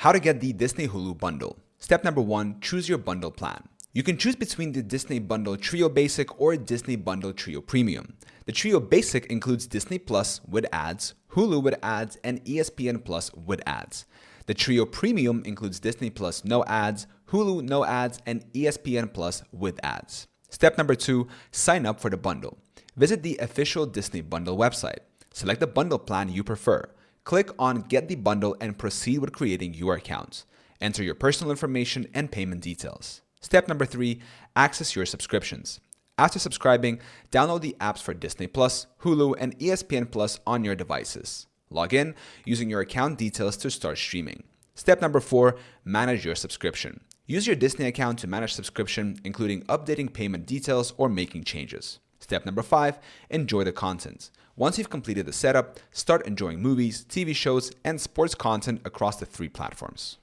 How to get the Disney Hulu Bundle. Step number 1, choose your bundle plan. You can choose between the Disney Bundle Trio Basic or Disney Bundle Trio Premium. The Trio Basic includes Disney Plus with ads, Hulu with ads, and ESPN Plus with ads. The Trio Premium includes Disney Plus no ads, Hulu no ads, and ESPN Plus with ads. Step number 2, sign up for the bundle. Visit the official Disney Bundle website. Select the bundle plan you prefer. Click on Get the Bundle and proceed with creating your account. Enter your personal information and payment details. Step number 3, access your subscriptions. After subscribing, download the apps for Disney Plus, Hulu, and ESPN Plus on your devices. Log in using your account details to start streaming. Step number 4, manage your subscription. Use your Disney account to manage subscription, including updating payment details or making changes. Step number 5, enjoy the content. Once you've completed the setup, start enjoying movies, TV shows, and sports content across the 3 platforms.